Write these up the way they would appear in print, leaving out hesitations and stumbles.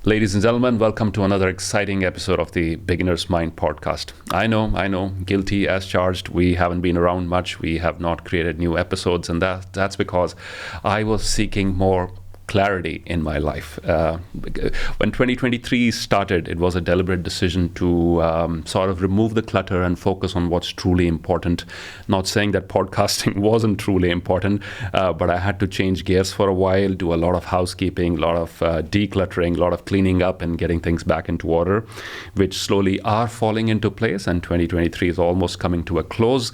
Ladies and gentlemen, welcome to another exciting episode of the Beginner's Mind podcast. I know, guilty as charged. We haven't been around much. We have not created new episodes, and that's because I was seeking more clarity in my life. When 2023 started, it was a deliberate decision to sort of remove the clutter and focus on what's truly important. Not saying that podcasting wasn't truly important, but I had to change gears for a while, do a lot of housekeeping, a lot of decluttering, a lot of cleaning up and getting things back into order, which slowly are falling into place, and 2023 is almost coming to a close.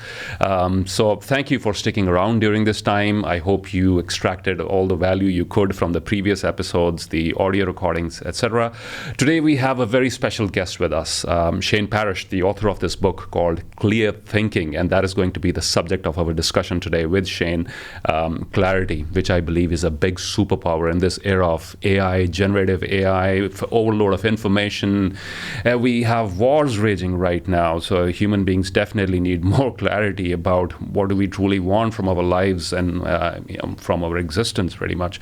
So thank you for sticking around during this time. I hope you extracted all the value you could from the previous episodes, the audio recordings, etc. Today we have a very special guest with us, Shane Parrish, the author of this book called Clear Thinking, and that is going to be the subject of our discussion today with Shane. Clarity, which I believe is a big superpower in this era of AI, generative AI, overload of information. We have wars raging right now, so human beings definitely need more clarity about what do we truly want from our lives and from our existence, pretty much.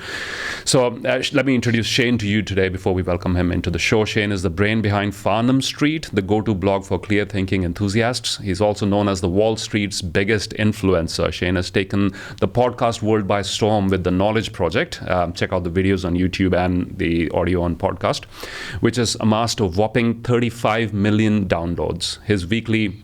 So let me introduce Shane to you today before we welcome him into the show. Shane is the brain behind Farnam Street, the go-to blog for clear thinking enthusiasts. He's also known as the Wall Street's biggest influencer. Shane has taken the podcast world by storm with the Knowledge Project. Check out the videos on YouTube and the audio on podcast, which has amassed a whopping 35 million downloads. His weekly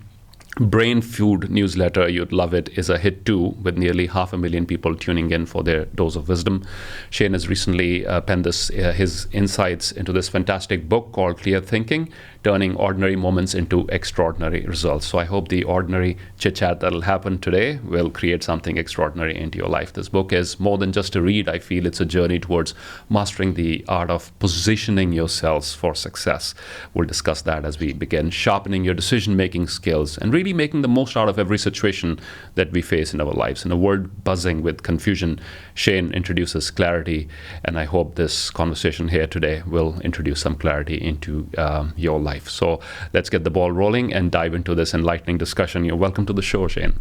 Brain Food newsletter, you'd love it, is a hit too, with nearly 500,000 people tuning in for their dose of wisdom. Shane has recently penned his insights into this fantastic book called Clear Thinking, turning ordinary moments into extraordinary results. So I hope the ordinary chit-chat that'll happen today will create something extraordinary into your life. This book is more than just a read. I feel it's a journey towards mastering the art of positioning yourselves for success. We'll discuss that as we begin sharpening your decision-making skills and really making the most out of every situation that we face in our lives. In a world buzzing with confusion, Shane introduces clarity, and I hope this conversation here today will introduce some clarity into your life. So let's get the ball rolling and dive into this enlightening discussion. You're welcome to the show, Shane.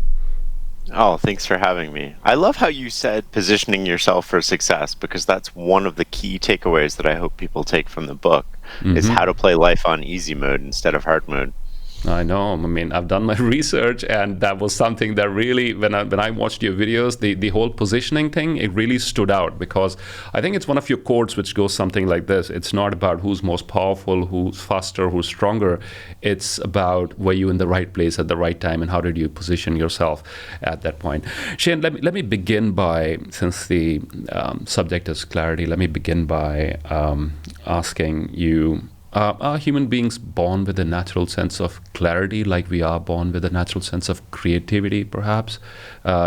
Oh, thanks for having me. I love how you said positioning yourself for success, because that's one of the key takeaways that I hope people take from the book, is how to play life on easy mode instead of hard mode. I know. I mean, I've done my research, and that was something that really, when I watched your videos, the whole positioning thing, it really stood out, because I think it's one of your quotes which goes something like this. It's not about who's most powerful, who's faster, who's stronger. It's about were you in the right place at the right time, and how did you position yourself at that point. Shane, let me begin by, since the subject is clarity, let me begin by asking you, are human beings born with a natural sense of clarity, like we are born with a natural sense of creativity, perhaps?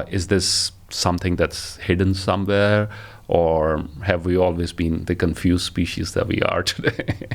Is this something that's hidden somewhere, or have we always been the confused species that we are today?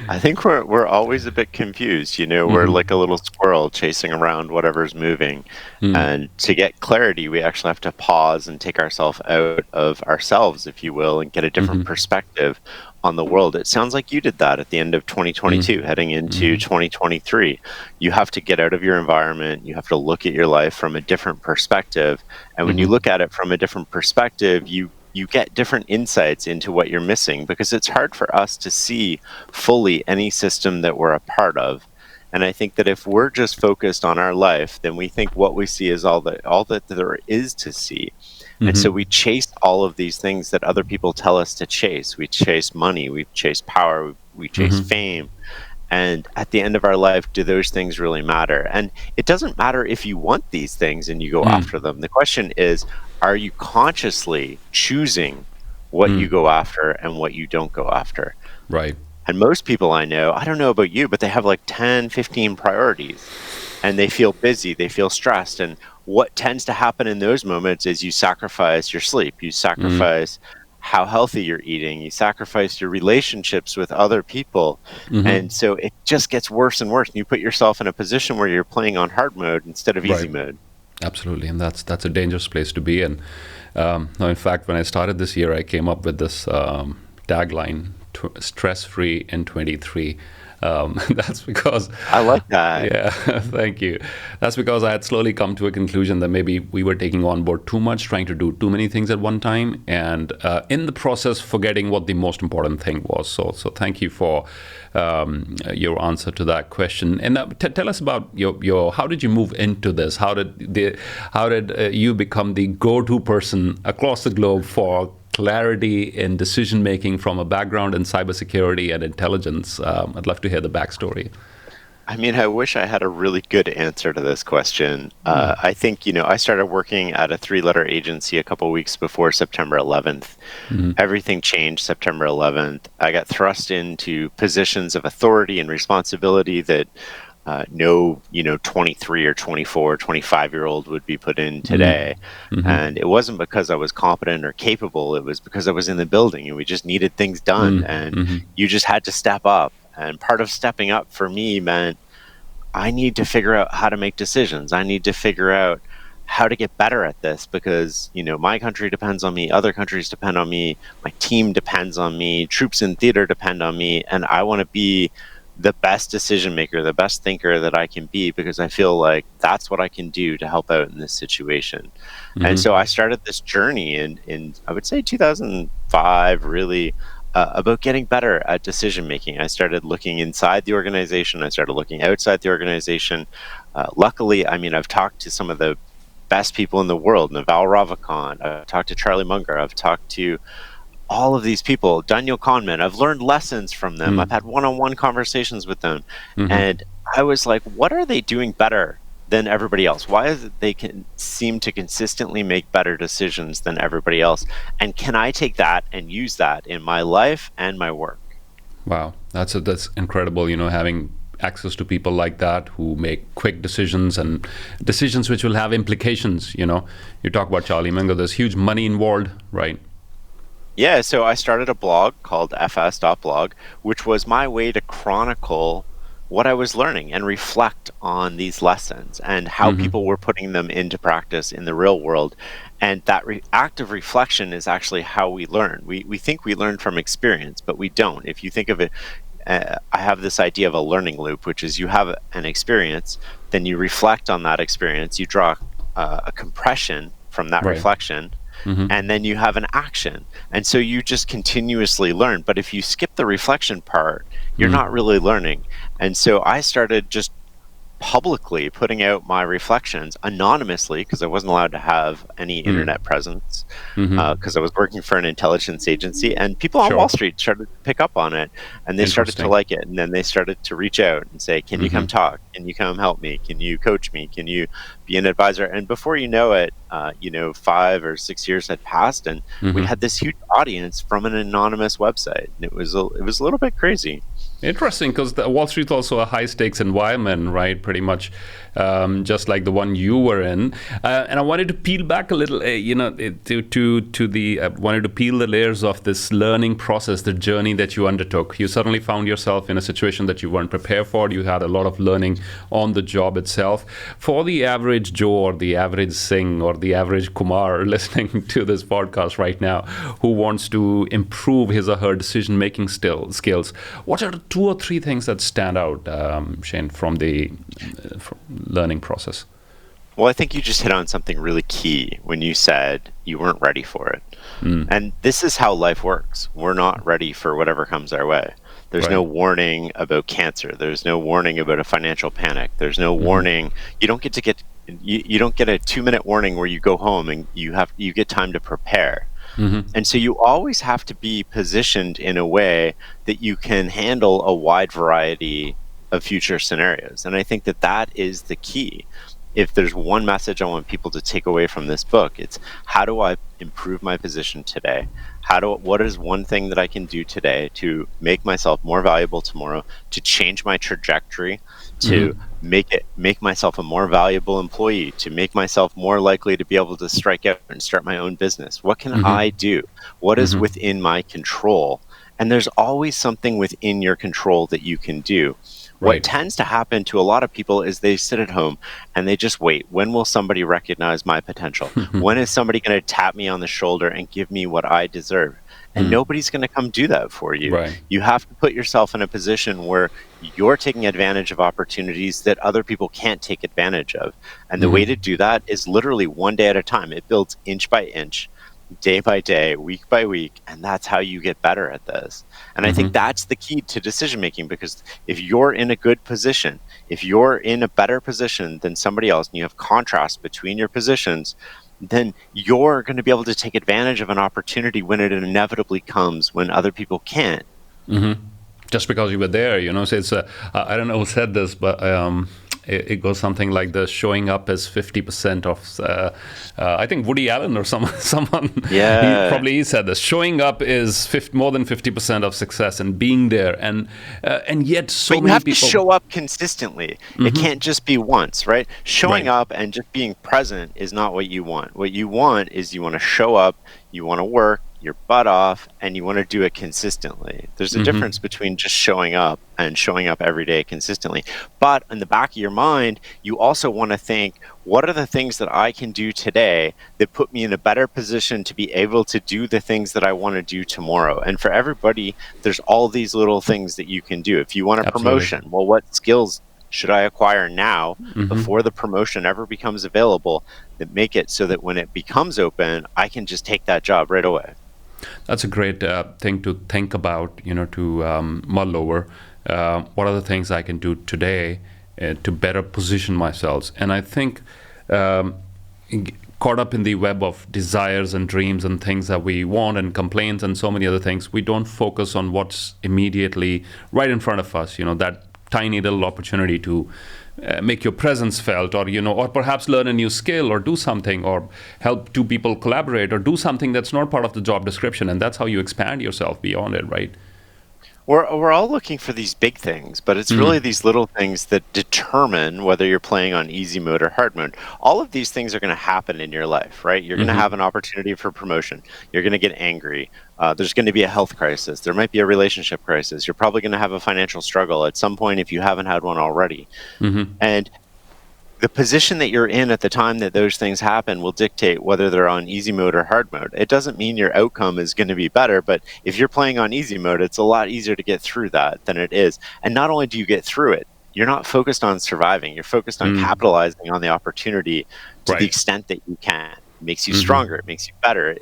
I think we're always a bit confused. We're like a little squirrel chasing around whatever's moving. And to get clarity, we actually have to pause and take ourselves out of ourselves, if you will, and get a different perspective on the world. It sounds like you did that at the end of 2022, heading into 2023. You have to get out of your environment. You have to look at your life from a different perspective. And when you look at it from a different perspective, you get different insights into what you're missing, because it's hard for us to see fully any system that we're a part of. And I think that if we're just focused on our life, then we think what we see is all that there is to see. And so we chase all of these things that other people tell us to chase. We chase money, we chase power, we chase fame. And at the end of our life, do those things really matter? And it doesn't matter if you want these things and you go after them. The question is, are you consciously choosing what you go after and what you don't go after? Right. And most people I know, I don't know about you, but they have like 10, 15 priorities, and they feel busy, they feel stressed. And what tends to happen in those moments is you sacrifice your sleep, you sacrifice how healthy you're eating, you sacrifice your relationships with other people. And so it just gets worse and worse. And you put yourself in a position where you're playing on hard mode instead of easy mode. Absolutely. And that's a dangerous place to be. And now, in fact, when I started this year, I came up with this tagline, stress-free in 23. That's because, I like that. yeah, thank you. That's because I had slowly come to a conclusion that maybe we were taking on board too much, trying to do too many things at one time, and in the process, forgetting what the most important thing was. So thank you for your answer to that question. And tell us about your how did you move into this? How did you become the go-to person across the globe for clarity in decision making from a background in cybersecurity and intelligence? I'd love to hear the backstory. I mean, I wish I had a really good answer to this question. I think, I started working at a three-letter agency a couple weeks before September 11th. Everything changed September 11th. I got thrust into positions of authority and responsibility that no 23 or 24 or 25-year-old would be put in today. And it wasn't because I was competent or capable. It was because I was in the building and we just needed things done. And you just had to step up. And part of stepping up for me meant I need to figure out how to make decisions. I need to figure out how to get better at this because, my country depends on me. Other countries depend on me. My team depends on me. Troops in theater depend on me. And I want to be the best decision maker, the best thinker that I can be, because I feel like that's what I can do to help out in this situation. And so I started this journey in I would say 2005, really about getting better at decision making. I started looking inside the organization. I started looking outside the organization. Luckily, I've talked to some of the best people in the world, Naval Ravikant. I've talked to Charlie Munger. I've talked to all of these people, Daniel Kahneman. I've learned lessons from them. I've had one-on-one conversations with them. And I was like, what are they doing better than everybody else? Why is it they can seem to consistently make better decisions than everybody else? And can I take that and use that in my life and my work? Wow, that's incredible, having access to people like that who make quick decisions and decisions which will have implications. You talk about Charlie Munger, there's huge money involved, right? Yeah, so I started a blog called fs.blog, which was my way to chronicle what I was learning and reflect on these lessons and how people were putting them into practice in the real world. And that act of reflection is actually how we learn. We think we learn from experience, but we don't. If you think of it, I have this idea of a learning loop, which is you have an experience, then you reflect on that experience, you draw a compression from that reflection, and then you have an action. And so you just continuously learn. But if you skip the reflection part, you're not really learning. And so I started just publicly putting out my reflections anonymously because I wasn't allowed to have any internet presence because I was working for an intelligence agency, and people on Wall Street started to pick up on it, and they started to like it, and then they started to reach out and say, can you come talk? Can you come help me? Can you coach me? Can you be an advisor? And before you know it, 5 or 6 years had passed, and we had this huge audience from an anonymous website, and it was a little bit crazy. Interesting, because Wall Street is also a high-stakes environment, right? Pretty much, just like the one you were in. And I wanted to peel back a little, wanted to peel the layers of this learning process, the journey that you undertook. You suddenly found yourself in a situation that you weren't prepared for. You had a lot of learning on the job itself. For the average Joe or the average Singh or the average Kumar listening to this podcast right now, who wants to improve his or her decision-making skills, what are the 2 or 3 things that stand out, Shane, from the learning process? Well, I think you just hit on something really key when you said you weren't ready for it. And this is how life works. We're not ready for whatever comes our way. There's no warning about cancer. There's no warning about a financial panic. There's no warning. You don't get a 2-minute warning where you go home and you get time to prepare. And so you always have to be positioned in a way that you can handle a wide variety of future scenarios. And I think that is the key. If there's one message I want people to take away from this book, it's how do I improve my position today? What is one thing that I can do today to make myself more valuable tomorrow, to change my trajectory, to make myself a more valuable employee, to make myself more likely to be able to strike out and start my own business? What can I do? What is within my control? And there's always something within your control that you can do. What Right. tends to happen to a lot of people is they sit at home and they just wait. When will somebody recognize my potential? When is somebody going to tap me on the shoulder and give me what I deserve? And Mm. nobody's going to come do that for you. Right. You have to put yourself in a position where you're taking advantage of opportunities that other people can't take advantage of. And the way to do that is literally one day at a time. It builds inch by inch, day by day, week by week, and that's how you get better at this. And I think that's the key to decision making, because if you're in a good position, if you're in a better position than somebody else, and you have contrast between your positions, then you're going to be able to take advantage of an opportunity when it inevitably comes when other people can't. Just because you were there, So it's I don't know who said this, but it goes something like this: showing up is 50% of. I think Woody Allen or someone. Yeah. He said this. Showing up is more than 50% of success, and being there, and yet so But you many have people. to show up consistently. It can't just be once, right? Showing Right. up and just being present is not what you want. What you want is you want to show up, you want to work your butt off, and you want to do it consistently. There's a difference between just showing up and showing up every day consistently. But in the back of your mind, you also want to think, what are the things that I can do today that put me in a better position to be able to do the things that I want to do tomorrow? And for everybody, there's all these little things that you can do. If you want a Absolutely. promotion, well, what skills should I acquire now before the promotion ever becomes available that make it so that when it becomes open, I can just take that job right away? That's a great thing to think about, to mull over. What are the things I can do today to better position myself? And I think caught up in the web of desires and dreams and things that we want and complaints and so many other things, we don't focus on what's immediately right in front of us, that tiny little opportunity to make your presence felt, or perhaps learn a new skill, or do something, or help two people collaborate, or do something that's not part of the job description, and that's how you expand yourself beyond it, right? We're all looking for these big things, but it's really these little things that determine whether you're playing on easy mode or hard mode. All of these things are going to happen in your life, right? You're going to have an opportunity for promotion. You're going to get angry. There's going to be a health crisis. There might be a relationship crisis. You're probably going to have a financial struggle at some point if you haven't had one already. And the position that you're in at the time that those things happen will dictate whether they're on easy mode or hard mode. It doesn't mean your outcome is going to be better, but if you're playing on easy mode, it's a lot easier to get through that than it is. And not only do you get through it, you're not focused on surviving. You're focused on capitalizing on the opportunity to the extent that you can. It makes you stronger. It makes you better.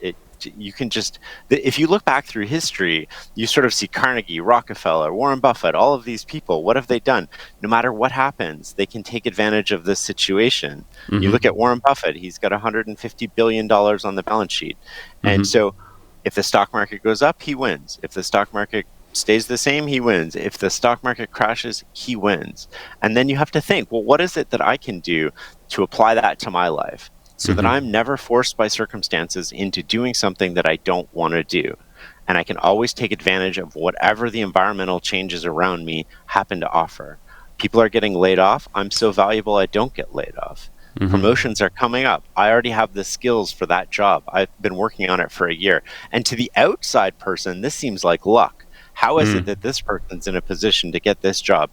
You can just, if you look back through history, you sort of see Carnegie, Rockefeller, Warren Buffett, all of these people. What have they done? No matter what happens, they can take advantage of this situation. You look at Warren Buffett, he's got $150 billion on the balance sheet. And so if the stock market goes up, he wins. If the stock market stays the same, he wins. If the stock market crashes, he wins. And then you have to think, well, what is it that I can do to apply that to my life, so that I'm never forced by circumstances into doing something that I don't want to do? And I can always take advantage of whatever the environmental changes around me happen to offer. People are getting laid off. I'm so valuable, I don't get laid off. Promotions are coming up. I already have the skills for that job. I've been working on it for a year. And to the outside person, this seems like luck. How is it that this person's in a position to get this job?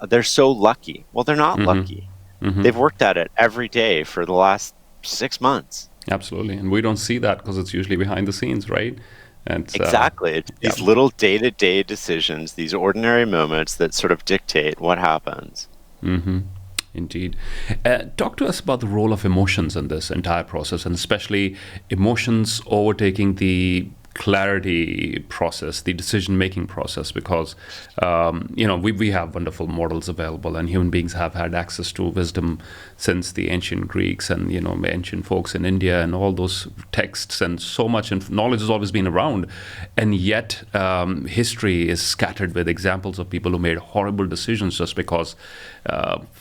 They're so lucky. Well, they're not lucky. They've worked at it every day for the last 6 months. Absolutely. And we don't see that because it's usually behind the scenes, right? And Exactly. It's these little day-to-day decisions, these ordinary moments that sort of dictate what happens. Indeed. Talk to us about the role of emotions in this entire process, and especially emotions overtaking the clarity process, the decision-making process, because we have wonderful models available, and human beings have had access to wisdom since the ancient Greeks and ancient folks in India and all those texts, and so much knowledge has always been around, and yet history is scattered with examples of people who made horrible decisions just because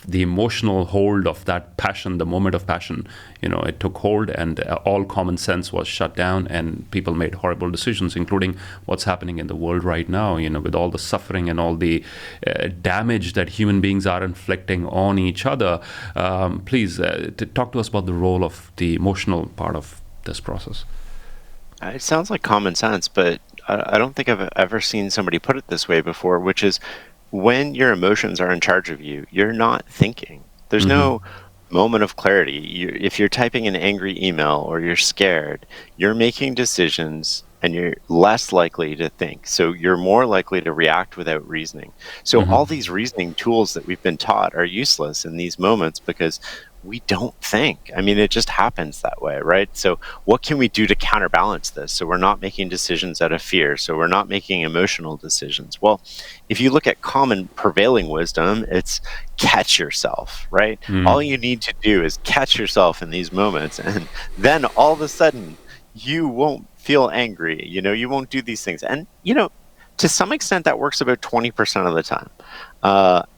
the emotional hold of that passion, the moment of passion, it took hold, and all common sense was shut down, and people made horrible decisions, including what's happening in the world right now, with all the suffering and all the damage that human beings are inflicting on each other. Please talk to us about the role of the emotional part of this process. It sounds like common sense, but I don't think I've ever seen somebody put it this way before, which is when your emotions are in charge of you, you're not thinking. There's no moment of clarity. If you're typing an angry email or you're scared, you're making decisions and you're less likely to think. So you're more likely to react without reasoning. So all these reasoning tools that we've been taught are useless in these moments because we don't think. I mean, it just happens that way, right? So what can we do to counterbalance this? So we're not making decisions out of fear. So we're not making emotional decisions. Well, if you look at common prevailing wisdom, it's catch yourself, right? All you need to do is catch yourself in these moments. And then all of a sudden, you won't feel angry. You won't do these things. And, to some extent, that works about 20% of the time.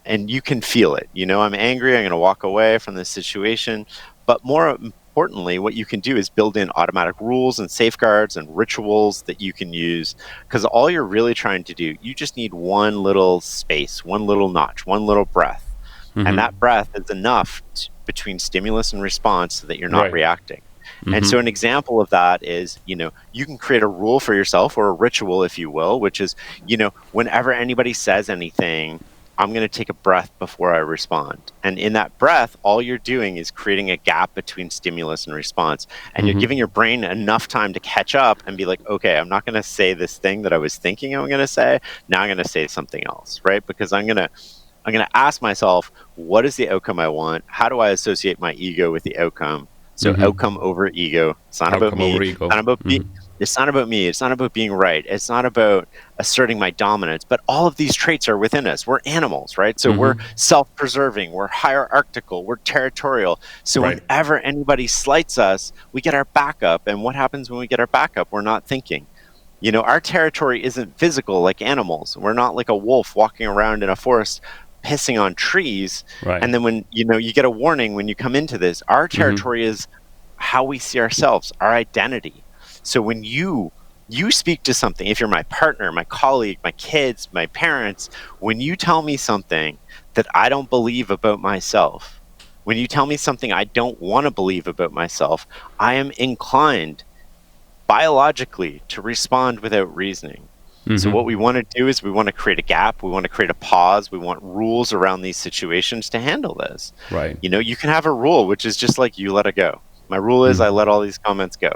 And you can feel it. I'm angry. I'm going to walk away from this situation. But more importantly, what you can do is build in automatic rules and safeguards and rituals that you can use. Because all you're really trying to do, you just need one little space, one little notch, one little breath. And that breath is enough between stimulus and response so that you're not reacting. And so an example of that is, you can create a rule for yourself or a ritual, if you will, which is, whenever anybody says anything, I'm going to take a breath before I respond. And in that breath, all you're doing is creating a gap between stimulus and response. And you're giving your brain enough time to catch up and be like, okay, I'm not going to say this thing that I was thinking I'm going to say. Now I'm going to say something else, right? Because I'm going to ask myself, what is the outcome I want? How do I associate my ego with the outcome? So outcome over ego. It's not about me. It's not about it's not about me. It's not about being right. It's not about asserting my dominance. But all of these traits are within us. We're animals, right? So we're self-preserving. We're hierarchical. We're territorial. So whenever anybody slights us, we get our backup. And what happens when we get our backup? We're not thinking. Our territory isn't physical like animals. We're not like a wolf walking around in a forest pissing on trees. And then when you get a warning when you come into this, our territory is how we see ourselves, our identity. So when you speak to something, if you're my partner, my colleague, my kids, my parents, when you tell me something that I don't believe about myself, when you tell me something I don't want to believe about myself, I am inclined biologically to respond without reasoning. So what we want to do is we want to create a gap. We want to create a pause. We want rules around these situations to handle this. You can have a rule, which is just like you let it go. My rule is I let all these comments go.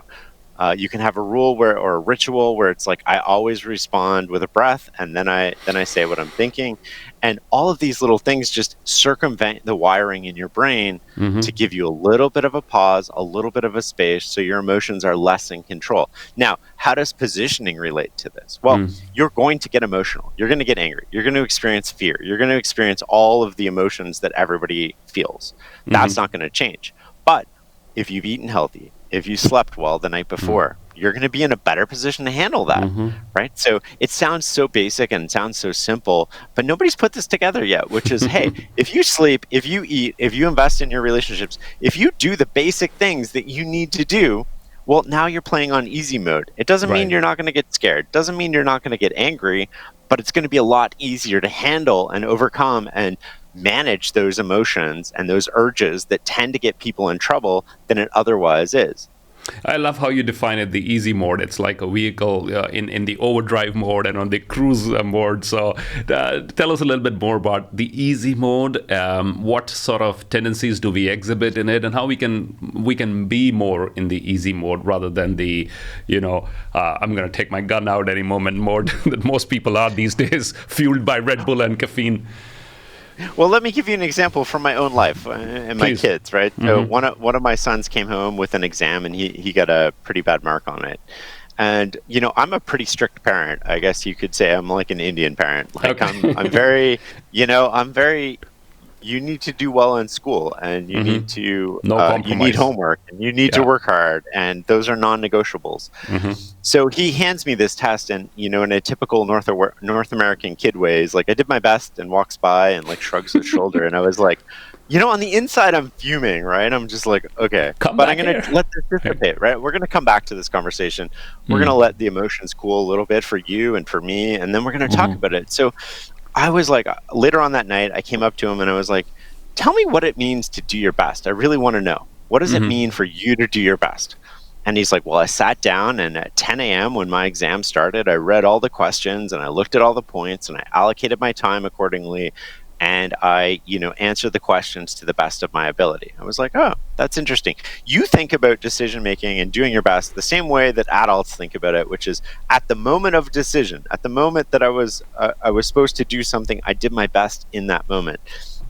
You can have a rule or a ritual where it's like I always respond with a breath and then I say what I'm thinking. And all of these little things just circumvent the wiring in your brain to give you a little bit of a pause, a little bit of a space so your emotions are less in control. Now, how does positioning relate to this? Well, you're going to get emotional. You're going to get angry. You're going to experience fear. You're going to experience all of the emotions that everybody feels. That's not going to change. But if you've eaten healthy, if you slept well the night before, you're going to be in a better position to handle that, right? So it sounds so basic and it sounds so simple, but nobody's put this together yet, which is, hey, if you sleep, if you eat, if you invest in your relationships, if you do the basic things that you need to do, well, now you're playing on easy mode. It doesn't mean you're not going to get scared. It doesn't mean you're not going to get angry, but it's going to be a lot easier to handle and overcome and manage those emotions and those urges that tend to get people in trouble than it otherwise is. I love how you define it, the easy mode. It's like a vehicle in the overdrive mode and on the cruise mode. So tell us a little bit more about the easy mode. What sort of tendencies do we exhibit in it, and how we can be more in the easy mode rather than the, I'm going to take my gun out any moment mode that most people are these days, fueled by Red Bull and caffeine. Well, let me give you an example from my own life and my kids, right? So one of my sons came home with an exam and he got a pretty bad mark on it. And, I'm a pretty strict parent. I guess you could say I'm like an Indian parent. Like I'm very, you need to do well in school and you need to, you need homework and you need to work hard, and those are non-negotiables. So he hands me this test and, in a typical North American kid ways, like I did my best and walks by and like shrugs his shoulder. And I was like, on the inside, I'm fuming, right? I'm just like, okay, I'm going to let this dissipate, right? We're going to come back to this conversation. We're going to let the emotions cool a little bit for you and for me. And then we're going to talk about it. So I was like, later on that night, I came up to him and I was like, tell me what it means to do your best. I really want to know. What does it mean for you to do your best? And he's like, well, I sat down and at 10 a.m. when my exam started, I read all the questions and I looked at all the points and I allocated my time accordingly. And I, answered the questions to the best of my ability. I was like, oh, that's interesting. You think about decision making and doing your best the same way that adults think about it, which is at the moment of decision, at the moment that I was supposed to do something, I did my best in that moment.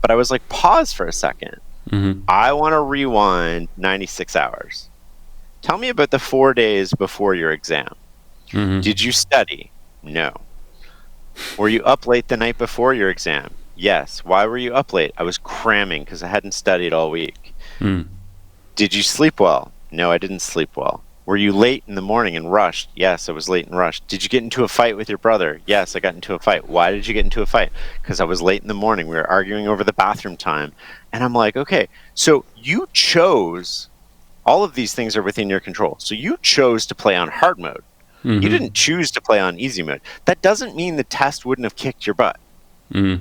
But I was like, pause for a second. Mm-hmm. I want to rewind 96 hours. Tell me about the 4 days before your exam. Mm-hmm. Did you study? No. Were you up late the night before your exam? Yes. Why were you up late? I was cramming because I hadn't studied all week. Mm. Did you sleep well? No, I didn't sleep well. Were you late in the morning and rushed? Yes, I was late and rushed. Did you get into a fight with your brother? Yes, I got into a fight. Why did you get into a fight? Because I was late in the morning. We were arguing over the bathroom time. And I'm like, okay, so you chose, all of these things are within your control. So you chose to play on hard mode. Mm-hmm. You didn't choose to play on easy mode. That doesn't mean the test wouldn't have kicked your butt. Mm.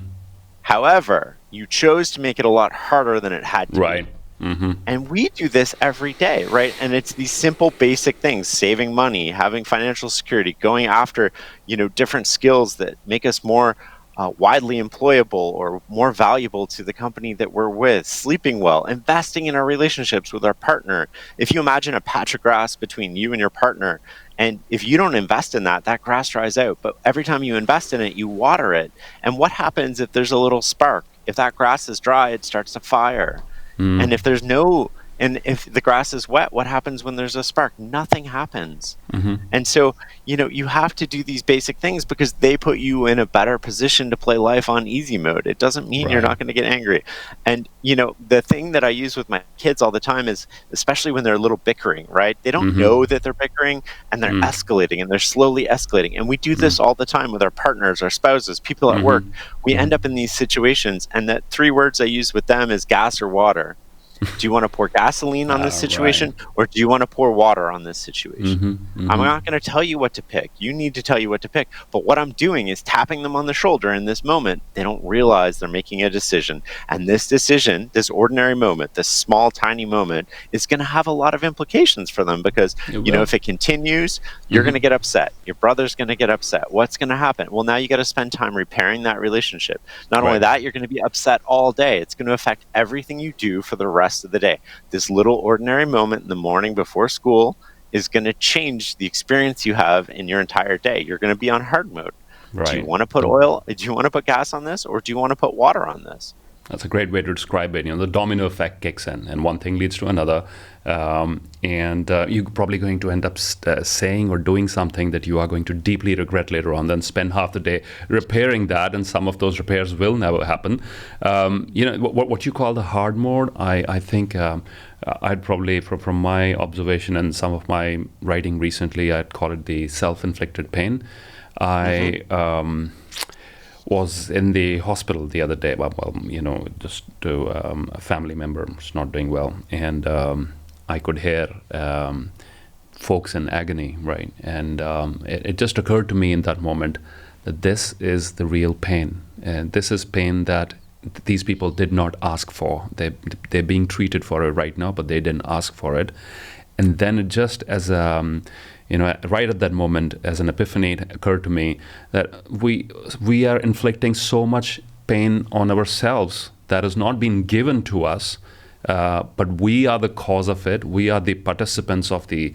However, you chose to make it a lot harder than it had to Right. be. Mm-hmm. And we do this every day, right? And it's these simple, basic things: saving money, having financial security, going after, different skills that make us more widely employable or more valuable to the company that we're with, sleeping well, investing in our relationships with our partner. If you imagine a patch of grass between you and your partner, and if you don't invest in that, that grass dries out. But every time you invest in it, you water it. And what happens if there's a little spark? If that grass is dry, it starts to fire. Mm. And if the grass is wet, what happens when there's a spark? Nothing happens. Mm-hmm. And so, you have to do these basic things because they put you in a better position to play life on easy mode. It doesn't mean you're Right. not going to get angry. And, the thing that I use with my kids all the time is, especially when they're a little bickering, right? They don't Mm-hmm. know that they're bickering, and they're Mm. escalating, and they're slowly escalating. And we do this all the time with our partners, our spouses, people at Mm-hmm. work. We end up in these situations, and the 3 words I use with them is gas or water. Do you want to pour gasoline on this situation, or do you want to pour water on this situation? Mm-hmm. Mm-hmm. I'm not going to tell you what to pick. You need to tell you what to pick. But what I'm doing is tapping them on the shoulder in this moment. They don't realize they're making a decision. And this decision, this ordinary moment, this small, tiny moment, is going to have a lot of implications for them because, if it continues, you're going to get upset. Your brother's going to get upset. What's going to happen? Well, now you got to spend time repairing that relationship. Not only that, you're going to be upset all day. It's going to affect everything you do for the rest of the day. This little ordinary moment in the morning before school is going to change the experience you have in your entire day. You're going to be on hard mode. Right. Do you want to put oil? Do you want to put gas on this, or do you want to put water on this? That's a great way to describe it. The domino effect kicks in, and one thing leads to another, and you're probably going to end up saying or doing something that you are going to deeply regret later on. Then spend half the day repairing that, and some of those repairs will never happen. What you call the hard mode, I think I'd probably, from my observation and some of my writing recently, I'd call it the self-inflicted pain. I was in the hospital the other day. Just to a family member was not doing well, and I could hear folks in agony, right? And it just occurred to me in that moment that this is the real pain, and this is pain that these people did not ask for. They're being treated for it right now, but they didn't ask for it. And then it just as right at that moment, as an epiphany, it occurred to me that we are inflicting so much pain on ourselves that has not been given to us, but we are the cause of it. We are the participants of the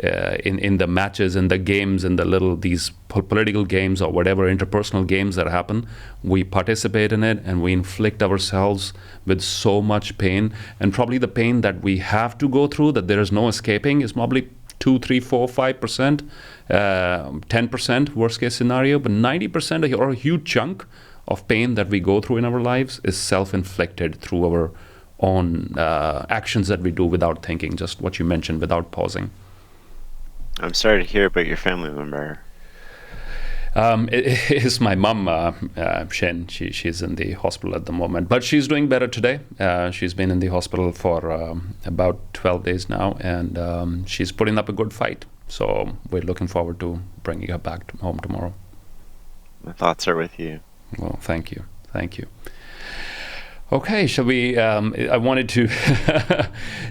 in the matches, in the games, in these political games or whatever interpersonal games that happen. We participate in it, and we inflict ourselves with so much pain. And probably the pain that we have to go through, that there is no escaping, is probably 2, 3, 4, 5%, 10% worst case scenario, but 90% or a huge chunk of pain that we go through in our lives is self-inflicted through our own actions that we do without thinking, just what you mentioned, without pausing. I'm sorry to hear about your family member. It is my mom, Shane. She's in the hospital at the moment, but she's doing better today. She's been in the hospital for about 12 days now, and she's putting up a good fight. So we're looking forward to bringing her back home tomorrow. My thoughts are with you. Well, thank you. Okay, shall we? I wanted to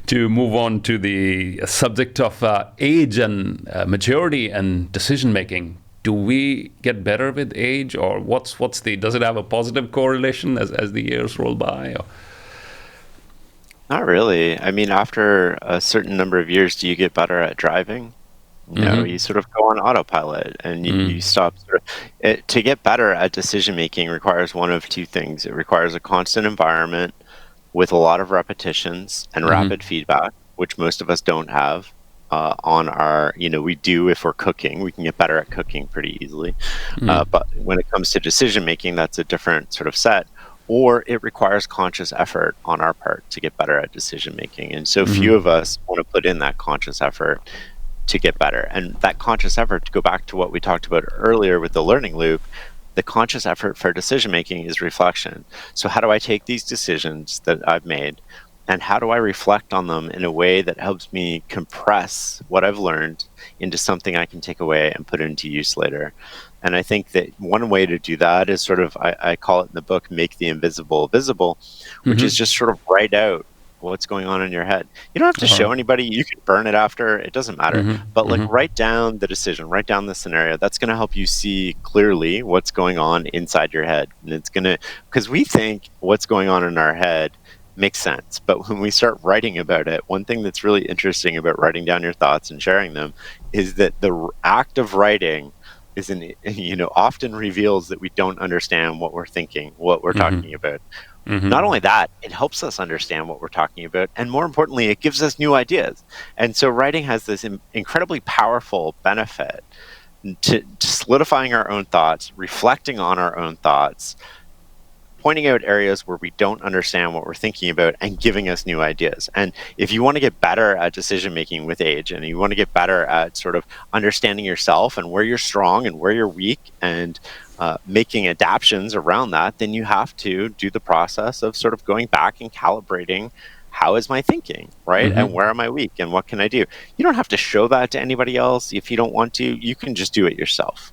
to move on to the subject of age and maturity and decision making. Do we get better with age, or what's the? Does it have a positive correlation as the years roll by? Or? Not really. I mean, after a certain number of years, do you get better at driving? No, Mm-hmm. you sort of go on autopilot and you stop. To get better at decision making requires one of two things. It requires a constant environment with a lot of repetitions and Mm-hmm. rapid feedback, which most of us don't have. On our, we do if we're cooking. We can get better at cooking pretty easily. Mm-hmm. But when it comes to decision making, that's a different sort of set. Or it requires conscious effort on our part to get better at decision making. And so few Mm-hmm. of us want to put in that conscious effort to get better. And that conscious effort, to go back to what we talked about earlier with the learning loop, the conscious effort for decision making is reflection. So, how do I take these decisions that I've made and how do I reflect on them in a way that helps me compress what I've learned into something I can take away and put into use later? And I think that one way to do that is sort of, I call it in the book, make the invisible visible, which is Mm-hmm. just sort of write out what's going on in your head. You don't have to Uh-huh. show anybody. You can burn it after. It doesn't matter. Mm-hmm. But like Mm-hmm. write down the decision, write down the scenario. That's going to help you see clearly what's going on inside your head. And it's going to, because we think what's going on in our head makes sense. But when we start writing about it, one thing that's really interesting about writing down your thoughts and sharing them is that the act of writing is often reveals that we don't understand what we're thinking, what we're talking about. Not Mm-hmm. only that, it helps us understand what we're talking about. And more importantly, it gives us new ideas. And so writing has this incredibly powerful benefit to solidifying our own thoughts, reflecting on our own thoughts, pointing out areas where we don't understand what we're thinking about and giving us new ideas. And if you want to get better at decision making with age and you want to get better at sort of understanding yourself and where you're strong and where you're weak and making adaptations around that, then you have to do the process of sort of going back and calibrating how is my thinking, right? And Mm-hmm. where am I weak and what can I do? You don't have to show that to anybody else. If you don't want to, you can just do it yourself.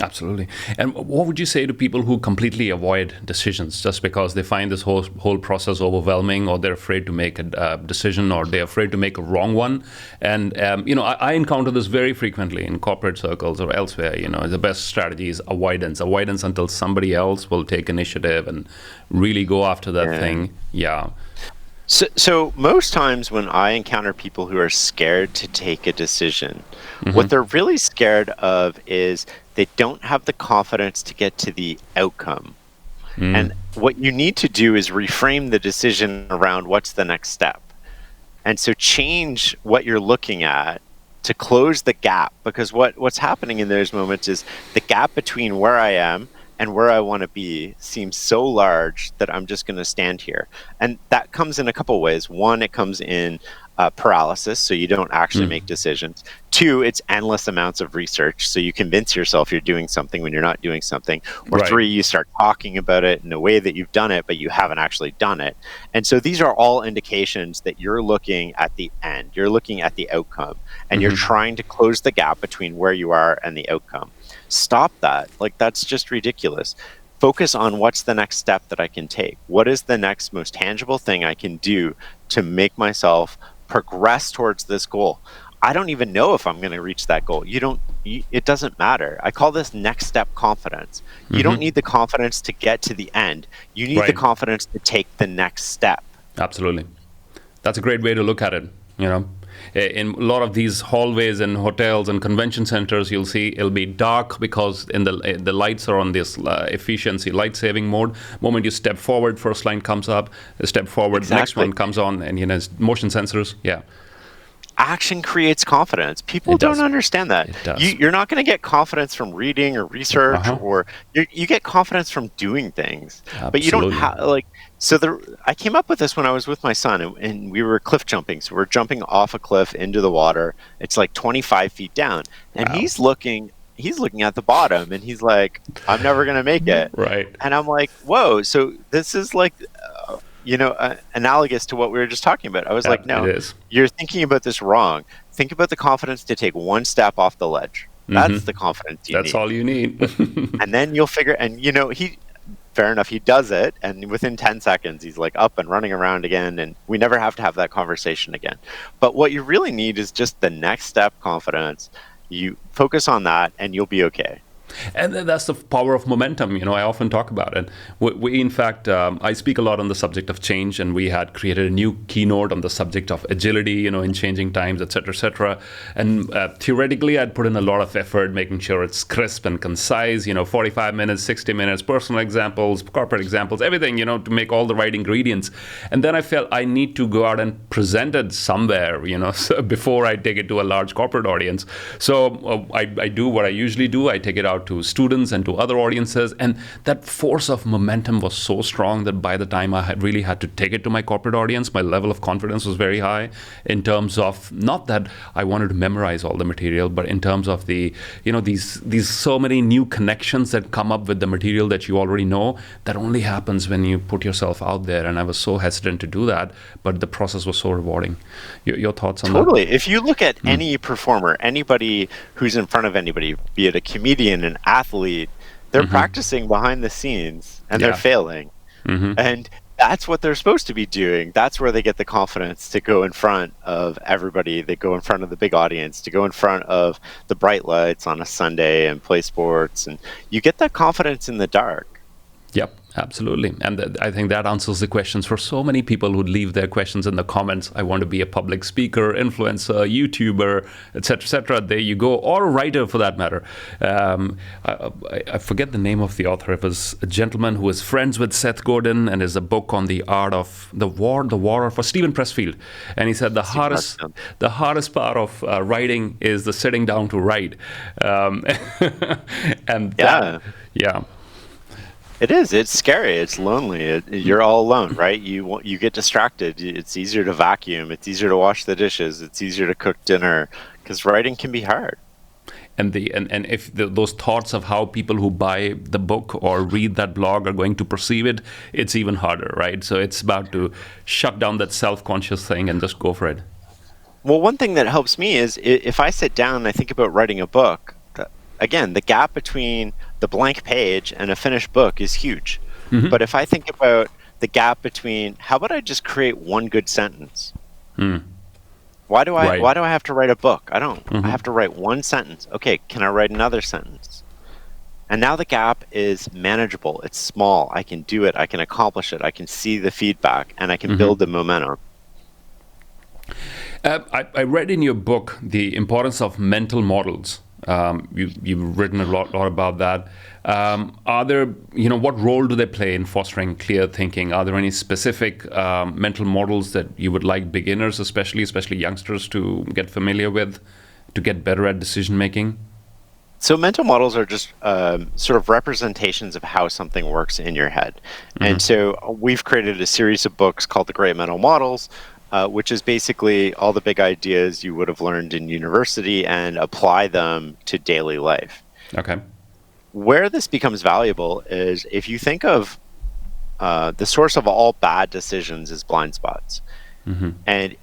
Absolutely. And what would you say to people who completely avoid decisions just because they find this whole process overwhelming, or they're afraid to make a decision, or they're afraid to make a wrong one? And I encounter this very frequently in corporate circles or elsewhere. The best strategy is avoidance until somebody else will take initiative and really go after that Yeah. thing. Yeah. So most times when I encounter people who are scared to take a decision, what Mm-hmm. they're really scared of is they don't have the confidence to get to the outcome. And Mm. what you need to do is reframe the decision around what's the next step. And so change what you're looking at to close the gap, because what's happening in those moments is the gap between where I am and where I want to be seems so large that I'm just going to stand here. And that comes in a couple ways. One, it comes in paralysis, so you don't actually make Mm. decisions. Two, it's endless amounts of research, so you convince yourself you're doing something when you're not doing something. Or Right. three, you start talking about it in a way that you've done it, but you haven't actually done it. And so these are all indications that you're looking at the end, you're looking at the outcome, and you're Mm-hmm. trying to close the gap between where you are and the outcome. Stop that. Like, that's just ridiculous. Focus on what's the next step that I can take. What is the next most tangible thing I can do to make myself progress towards this goal? I don't even know if I'm going to reach that goal. It doesn't matter. I call this next step confidence. You don't Mm-hmm. need the confidence to get to the end. You need the Right. confidence to take the next step. Absolutely. That's a great way to look at it. In a lot of these hallways and hotels and convention centers, you'll see it'll be dark because the lights are on this efficiency light saving mode. Moment you step forward, first line comes up. Step forward, next Exactly. one comes on, and it's motion sensors. Yeah, Action creates confidence. People it don't does. understand that. It does. You're not going to get confidence from reading or Uh research, huh. or you get confidence from doing things. But you don't Absolutely. have like. So I came up with this when I was with my son, and we were cliff jumping. So we're jumping off a cliff into the water. It's like 25 feet down, and Wow. He's looking at the bottom, and he's like, "I'm never going to make it." Right. And I'm like, "Whoa!" So this is like analogous to what we were just talking about. I was like, It no, is. you're thinking about this wrong. Think about the confidence to take one step off the ledge. That's Mm-hmm. the confidence you That's need. all you need. And then you'll figure, and fair enough, he does it, and within 10 seconds, he's like up and running around again, and we never have to have that conversation again. But what you really need is just the next step, confidence. You focus on that, and you'll be okay. And that's the power of momentum. I often talk about it. We in fact, I speak a lot on the subject of change, and we had created a new keynote on the subject of agility, in changing times, et cetera, et cetera. And theoretically, I'd put in a lot of effort making sure it's crisp and concise, 45 minutes, 60 minutes, personal examples, corporate examples, everything, to make all the right ingredients. And then I felt I need to go out and present it somewhere, so before I take it to a large corporate audience. So I do what I usually do. I take it out to students and to other audiences, and that force of momentum was so strong that by the time I really had to take it to my corporate audience, my level of confidence was very high in terms of, not that I wanted to memorize all the material, but in terms of the these so many new connections that come up with the material that you already know. That only happens when you put yourself out there, and I was so hesitant to do that, but the process was so rewarding. Your thoughts on that? Totally. If you look at any performer, anybody who's in front of anybody, be it a comedian, an athlete, they're practicing behind the scenes, and they're failing. And that's what they're supposed to be doing. That's where they get the confidence to go in front of everybody. They go in front of the big audience, to go in front of the bright lights on a Sunday and play sports. And you get that confidence in the dark. Yep, absolutely. And I think that answers the questions for so many people who leave their questions in the comments. I want to be a public speaker, influencer, YouTuber, etc. There you go, or a writer for that matter. I forget the name of the author. It was a gentleman who is friends with Seth Godin, and is a book on the art of the war for Stephen Pressfield. And he said the hardest part of writing is the sitting down to write. And yeah. It is. It's scary. It's lonely. You're all alone, right? You get distracted. It's easier to vacuum. It's easier to wash the dishes. It's easier to cook dinner, because writing can be hard. And if those thoughts of how people who buy the book or read that blog are going to perceive it, it's even harder, right? So it's about to shut down that self-conscious thing and just go for it. Well, one thing that helps me is if I sit down and I think about writing a book, again, the gap between the blank page and a finished book is huge. But if I think about the gap between, how about I just create one good sentence? Why do I have to write a book? I don't. I have to write one sentence. Okay, can I write another sentence? And now the gap is manageable. It's small. I can do it. I can accomplish it. I can see the feedback, and I can build the momentum. I read in your book the importance of mental models. You've written a lot about that. Are there, what role do they play in fostering clear thinking? Are there any specific mental models that you would like beginners, especially youngsters, to get familiar with, to get better at decision making? So mental models are just sort of representations of how something works in your head. And so we've created a series of books called The Great Mental Models, which is basically all the big ideas you would have learned in university and apply them to daily life. Okay. Where this becomes valuable is if you think of the source of all bad decisions is blind spots. And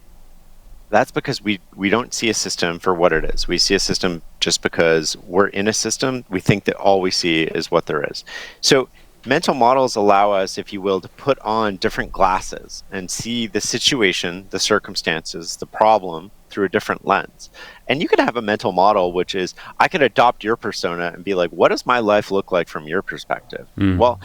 that's because we don't see a system for what it is. We see a system just because we're in a system. We think that all we see is what there is. So mental models allow us, if you will, to put on different glasses and see the situation, the circumstances, the problem through a different lens. And you could have a mental model, which is, I could adopt your persona and be like, what does my life look like from your perspective? Well,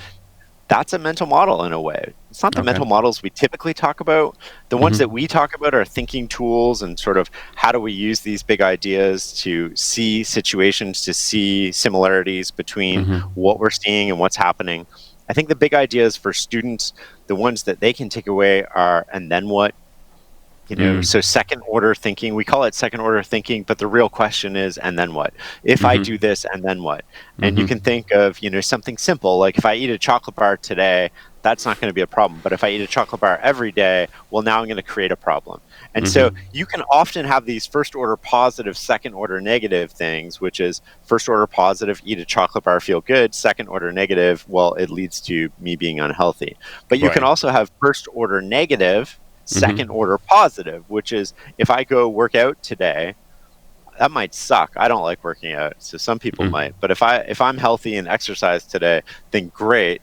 that's a mental model in a way. It's not the mental models we typically talk about. The ones that we talk about are thinking tools and sort of how do we use these big ideas to see situations, to see similarities between what we're seeing and what's happening. I think the big ideas for students, the ones that they can take away are, and then what? So second order thinking, we call it second order thinking, but the real question is, and then what? If I do this, and then what? And you can think of, something simple, like if I eat a chocolate bar today, that's not going to be a problem. But if I eat a chocolate bar every day, well, now I'm going to create a problem. And so you can often have these first order positive, second order negative things, which is first order positive, eat a chocolate bar, feel good. Second order negative, well, it leads to me being unhealthy. But you can also have first order negative, second order positive, which is if I go work out today, that might suck. I don't like working out, so some people might. But if I'm healthy and exercise today, then great.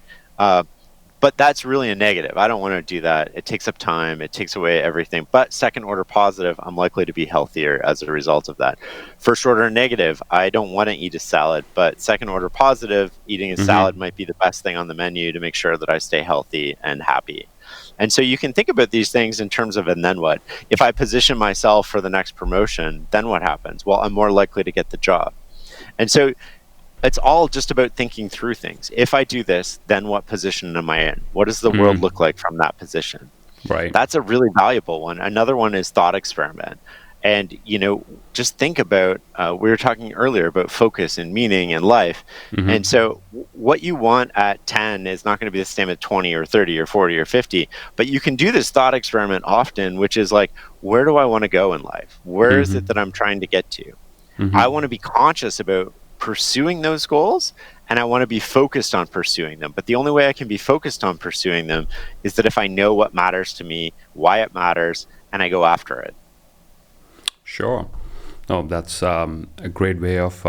But that's really a negative. I don't want to do that. It takes up time. It takes away everything. But second order positive, I'm likely to be healthier as a result of that. First order negative, I don't want to eat a salad. But second order positive, eating a salad might be the best thing on the menu to make sure that I stay healthy and happy. And so you can think about these things in terms of, and then what? If I position myself for the next promotion, then what happens? Well, I'm more likely to get the job. And so it's all just about thinking through things. If I do this, then what position am I in? What does the world look like from that position? Right. That's a really valuable one. Another one is thought experiment. And, just think about, we were talking earlier about focus and meaning in life. And so what you want at 10 is not going to be the same at 20 or 30 or 40 or 50. But you can do this thought experiment often, which is like, where do I want to go in life? Where is it that I'm trying to get to? I want to be conscious about pursuing those goals, and I want to be focused on pursuing them. But the only way I can be focused on pursuing them is that if I know what matters to me, why it matters, and I go after it. Sure. Oh, that's a great way of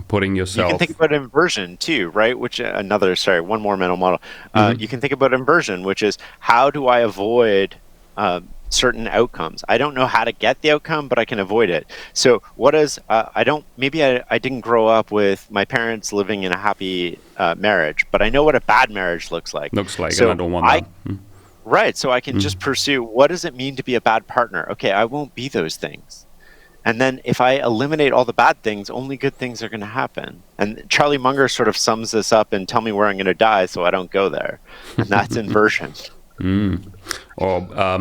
putting yourself. You can think about inversion too, right? One more mental model. You can think about inversion, which is, how do I avoid certain outcomes? I don't know how to get the outcome, but I can avoid it. So I didn't grow up with my parents living in a happy marriage, but I know what a bad marriage looks like. And I don't want that. Right. So I can just pursue, what does it mean to be a bad partner? Okay, I won't be those things. And then if I eliminate all the bad things, only good things are going to happen. And Charlie Munger sort of sums this up in Tell Me Where I'm Going to Die So I Don't Go There. And that's inversion. Or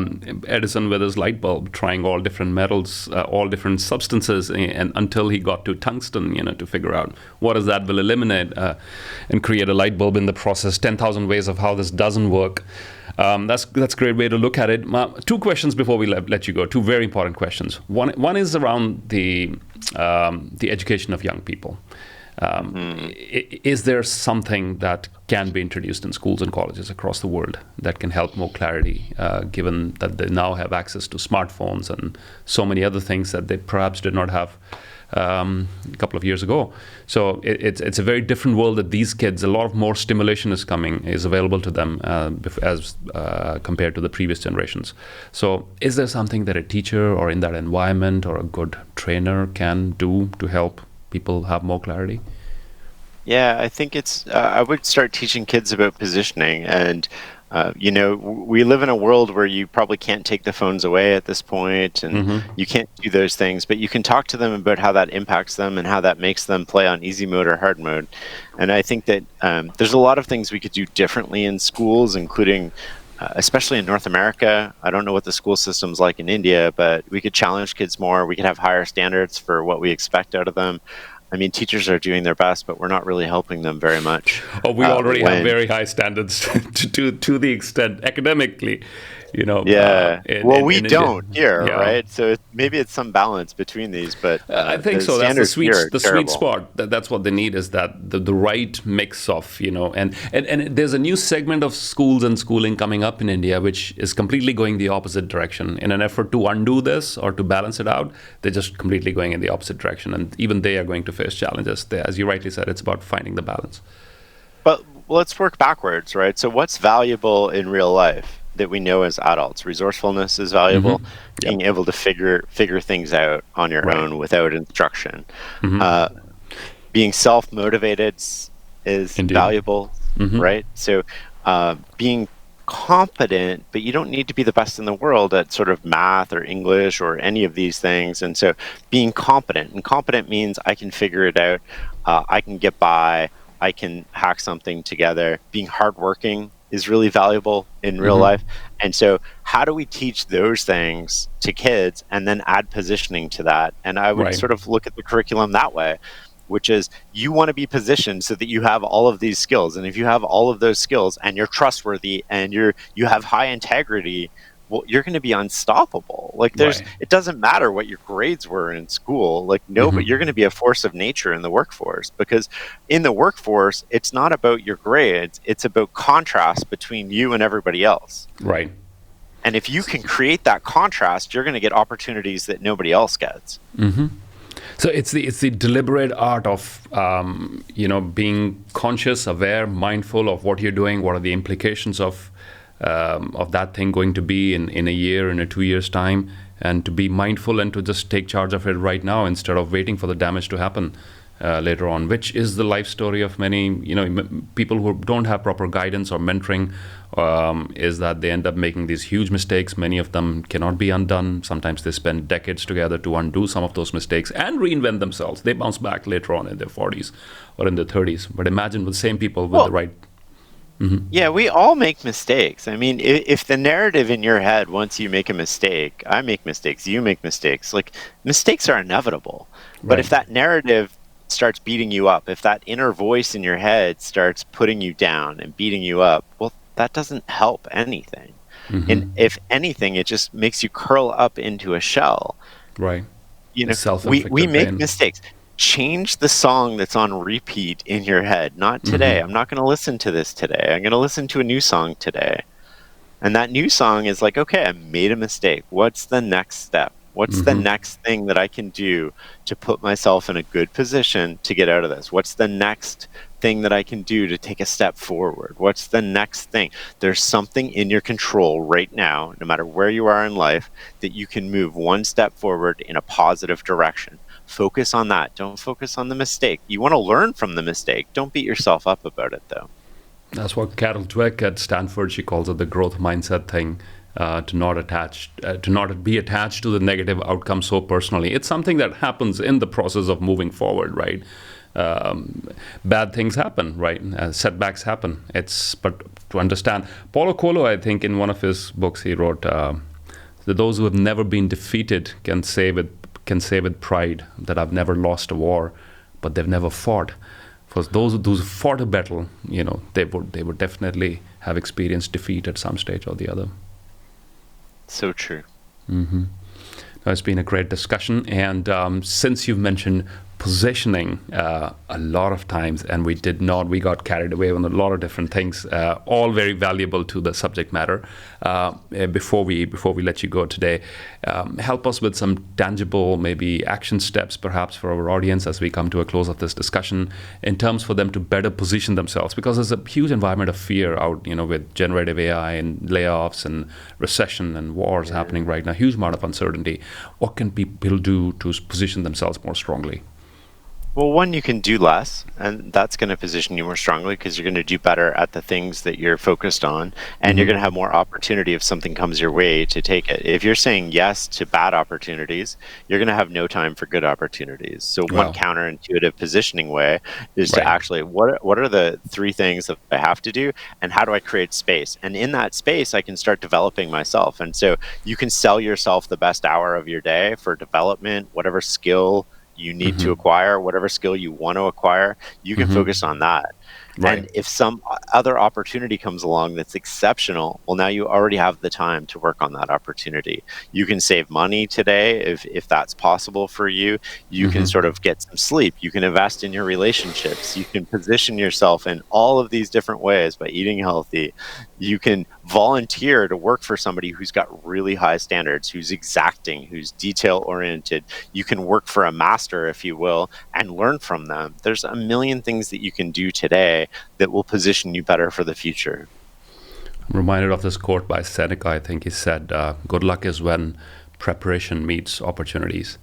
Edison with his light bulb, trying all different metals, all different substances, and until he got to tungsten, to figure out what is that will eliminate and create a light bulb in the process. 10,000 ways of how this doesn't work. That's a great way to look at it. Two questions before we let you go. Two very important questions. One is around the education of young people. Is there something that can be introduced in schools and colleges across the world that can help more clarity, given that they now have access to smartphones and so many other things that they perhaps did not have a couple of years ago? So it's a very different world that these kids, a lot of more stimulation is available to them as compared to the previous generations. So is there something that a teacher or in that environment or a good trainer can do to help people have more clarity? Yeah, I think I would start teaching kids about positioning. And, we live in a world where you probably can't take the phones away at this point, and you can't do those things, but you can talk to them about how that impacts them and how that makes them play on easy mode or hard mode. And I think that there's a lot of things we could do differently in schools, including especially in North America. I don't know what the school system's like in India, but we could challenge kids more. We could have higher standards for what we expect out of them. I mean, teachers are doing their best, but we're not really helping them very much. Oh, we already have very high standards to the extent academically, Yeah. We in don't India. here, Yeah. right? So maybe it's some balance between these, but I think so. That's the sweet spot. That's what they need, is that the right mix of, and there's a new segment of schools and schooling coming up in India, which is completely going the opposite direction. In an effort to undo this or to balance it out, they're just completely going in the opposite direction. And even they are going to face challenges. As you rightly said, it's about finding the balance. But let's work backwards, right? So what's valuable in real life that we know as adults? Resourcefulness is valuable. Being able to figure things out on your own without instruction. Being self-motivated is valuable, right? So being competent, but you don't need to be the best in the world at sort of math or English or any of these things. And so being competent, and competent means I can figure it out, I can get by, I can hack something together. Being hardworking is really valuable in real life. And so how do we teach those things to kids and then add positioning to that? And I would sort of look at the curriculum that way, which is, you want to be positioned so that you have all of these skills. And if you have all of those skills and you're trustworthy and you have high integrity, well, you're going to be unstoppable. Like it doesn't matter what your grades were in school. Like, no, but you're going to be a force of nature in the workforce, because in the workforce, it's not about your grades. It's about contrast between you and everybody else. Right. And if you can create that contrast, you're going to get opportunities that nobody else gets. So it's the deliberate art of being conscious, aware, mindful of what you're doing. What are the implications of that thing going to be in a year, in a 2 years time, and to be mindful and to just take charge of it right now instead of waiting for the damage to happen later on, which is the life story of many people who don't have proper guidance or mentoring. Is that they end up making these huge mistakes. Many of them cannot be undone. Sometimes they spend decades together to undo some of those mistakes and reinvent themselves. They bounce back later on in their 40s or in their 30s. But imagine with the same people with the right. Mm-hmm. Yeah, we all make mistakes. I mean, if the narrative in your head, once you make a mistake, I make mistakes, you make mistakes, like mistakes are inevitable. But if that narrative starts beating you up, if that inner voice in your head starts putting you down and beating you up, well, that doesn't help anything. Mm-hmm. And if anything, it just makes you curl up into a shell. Right. We make mistakes. Change the song that's on repeat in your head. Not today. I'm not going to listen to this today. I'm going to listen to a new song today. And that new song is like, okay, I made a mistake. What's the next step? What's the next thing that I can do to put myself in a good position to get out of this? What's the next thing that I can do to take a step forward? What's the next thing? There's something in your control right now, no matter where you are in life, that you can move one step forward in a positive direction. Focus on that. Don't focus on the mistake. You want to learn from the mistake. Don't beat yourself up about it, though. That's what Carol Dweck at Stanford, she calls it the growth mindset thing. To not be attached to the negative outcome so personally. It's something that happens in the process of moving forward, right? Bad things happen, right? Setbacks happen. But to understand, Paulo Coelho, I think in one of his books he wrote that those who have never been defeated can say with pride that I've never lost a war, but they've never fought. For those who fought a battle, they would definitely have experienced defeat at some stage or the other. So true. Mm-hmm. It's been a great discussion, and since you've mentioned positioning a lot of times, and we got carried away on a lot of different things, all very valuable to the subject matter. Before we let you go today, help us with some tangible, maybe action steps, perhaps for our audience as we come to a close of this discussion, in terms for them to better position themselves, because there's a huge environment of fear out, with generative AI and layoffs and recession and wars happening right now. Huge amount of uncertainty. What can people do to position themselves more strongly? Well, one, you can do less, and that's going to position you more strongly because you're going to do better at the things that you're focused on, and you're going to have more opportunity if something comes your way to take it. If you're saying yes to bad opportunities, you're going to have no time for good opportunities. So one counterintuitive positioning way is to actually, what are the three things that I have to do, and how do I create space? And in that space, I can start developing myself. And so you can sell yourself the best hour of your day for development, whatever skill you need to acquire, whatever skill you want to acquire, you can focus on that. Right. And if some other opportunity comes along that's exceptional, well, now you already have the time to work on that opportunity. You can save money today if that's possible for you. You can sort of get some sleep. You can invest in your relationships. You can position yourself in all of these different ways by eating healthy. You can volunteer to work for somebody who's got really high standards, who's exacting, who's detail-oriented. You can work for a master, if you will, and learn from them. There's a million things that you can do today that will position you better for the future. I'm reminded of this quote by Seneca. I think he said, good luck is when preparation meets opportunities.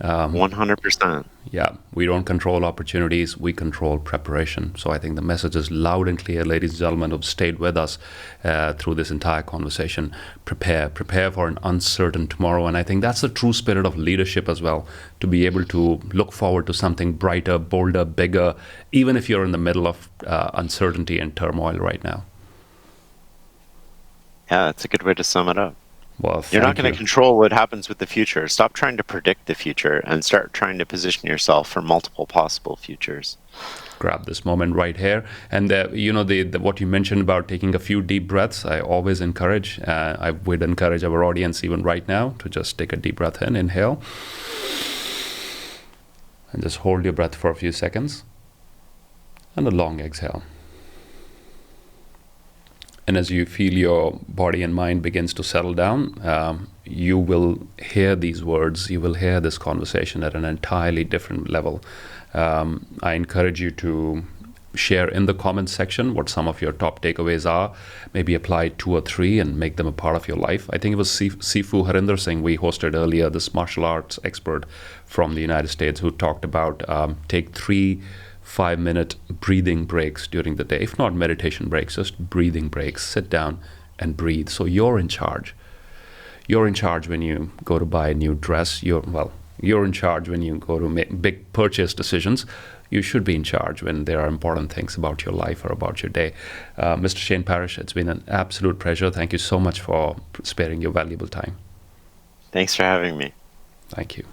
100%. Yeah, we don't control opportunities, we control preparation. So I think the message is loud and clear, ladies and gentlemen who've stayed with us through this entire conversation. Prepare for an uncertain tomorrow. And I think that's the true spirit of leadership as well, to be able to look forward to something brighter, bolder, bigger, even if you're in the middle of uncertainty and turmoil right now. Yeah, that's a good way to sum it up. Well, you're not going to control what happens with the future. Stop trying to predict the future and start trying to position yourself for multiple possible futures. Grab this moment right here. And what you mentioned about taking a few deep breaths, I always encourage. I would encourage our audience even right now to just take a deep breath in, inhale, and just hold your breath for a few seconds, and a long exhale. And as you feel your body and mind begins to settle down, you will hear these words, you will hear this conversation at an entirely different level. I encourage you to share in the comments section what some of your top takeaways are. Maybe apply 2 or 3 and make them a part of your life. I think it was Sifu Harinder Singh we hosted earlier, this martial arts expert from the United States, who talked about take 3 5-minute breathing breaks during the day. If not meditation breaks, just breathing breaks. Sit down and breathe. So you're in charge. You're in charge when you go to buy a new dress. You're in charge when you go to make big purchase decisions. You should be in charge when there are important things about your life or about your day. Mr. Shane Parrish, it's been an absolute pleasure. Thank you so much for sparing your valuable time. Thanks for having me. Thank you.